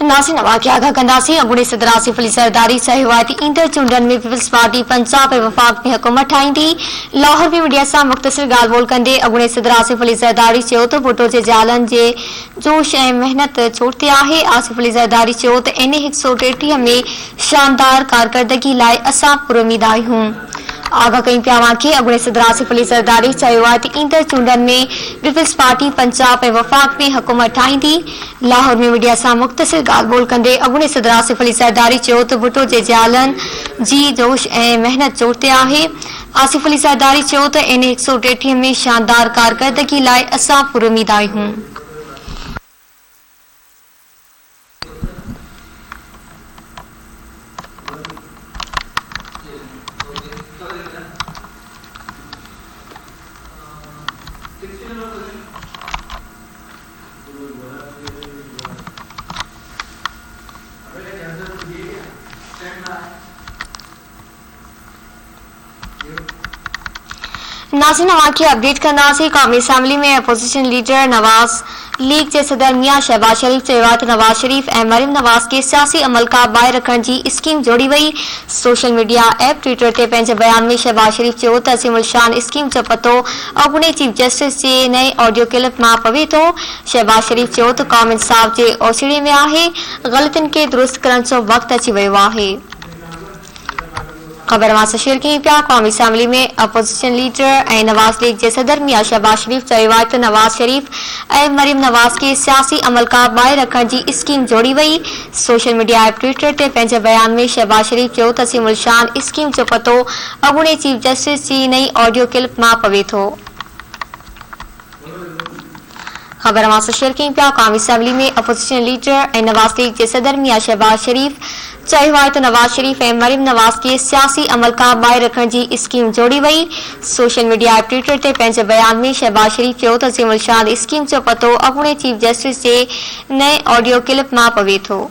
नासिन वाक़िया खां कंदासीं। अॻूणे सदर आसिफ अली ज़रदारी चयो आहे त ईंदड़ चूंडनि में पीपल्स पार्टी पंजाब ऐं वफ़ाक़ में हुकूमत ठाहींदी। लाहौर में मीडिया सां मुख़्तसिर ॻाल्हि ॿोल कंदे अॻूणे सदर आसिफ अली ज़रदारी चयो त भुट्टो जे ज़ालनि जे जोश ऐं मेहनत चोट ते आहे। आसिफ अली ज़रदारी चयो त NA 133 में शानदार कारकर्दगी लाइ असां पुरुमीद आहियूं। आगाह कई पिया वाक़े अॻूणे सदर आसिफ अली ज़रदारी चयो आहे त ईंदड़ चूंडनि में पीपल्स पार्टी पंजाब ऐं वफ़ाक़ में हुकूमत ठाहींदी। लाहौर में मीडिया सां मुख़्तसिर ॻाल्हि ॿोल कंदे अॻूणे सदर आसिफ अली ज़रदारी चयो त भुट्टो जे ज़ालनि जी जोश ऐं मेहनत चोट ते आहे। आसिफ अली ज़रदारी चयो त NA 133 में शानदार कारकर्दगी लाइ असां पुरुमीद आहियूं। नाज़रीन वाक़िया अपडेट कंदासीं। क़ौमी असम्बली में अपोजिशन लीडर नवाज़ लीग जे सदर मियां शहबाज शरीफ चयो आहे त नवाज़ शरीफ ऐं मरियम नवाज़ खे सियासी अमल खां ॿाहिरि रखण जी स्कीम जोड़ी वई। सोशल मीडिया ऐप ट्विटर ते पंहिंजे बयान में शहबाज शरीफ चयो त असीमुल शान स्कीम जो पतो अॻूणे चीफ जस्टिस जे नए ऑडियो क्लिप मां पवे थो। शहबाज शरीफ चयो त क़ौम इंसाफ़ जे ओसीड़े में आहे, ग़लतियुनि खे दुरुस्त करण जो वक़्तु अची वियो आहे। ख़बर मां शेयर कई पिया। क़ौमी असम्बली में अपोजिशन लीडर ऐं नवाज़ लीग जे सदर मियां शहबाज शरीफ चयो आहे त नवाज़ शरीफ ऐं मरियम नवाज़ खे सियासी अमल खां ॿाहिरि रखण जी स्कीम जोड़ी वई। सोशल मीडिया ऐप ट्विटर ते पंहिंजे बयान में शहबाज शरीफ चयो त असीमुल शान स्कीम जो पतो अॻूणे चीफ जस्टिस जी नई ऑडियो क्लिप मां पवे थो। ख़बर मां शेयर कई पिया। क़ौमी असम्बली में अपोजिशन लीडर ऐं नवाज़ लीग जे सदर मियां शहबाज शरीफ चयो आहे त नवाज़ शरीफ ऐं मरियम नवाज़ खे सियासी अमल खां ॿाहिरि रखण जी स्कीम जोड़ी वई। सोशल मीडिया ऐप ट्विटर ते पंहिंजे बयान में शहबाज शरीफ चयो त असीमुल शान स्कीम जो पतो अॻूणे चीफ जस्टिस जे नए ऑडियो क्लिप मां पवे थो।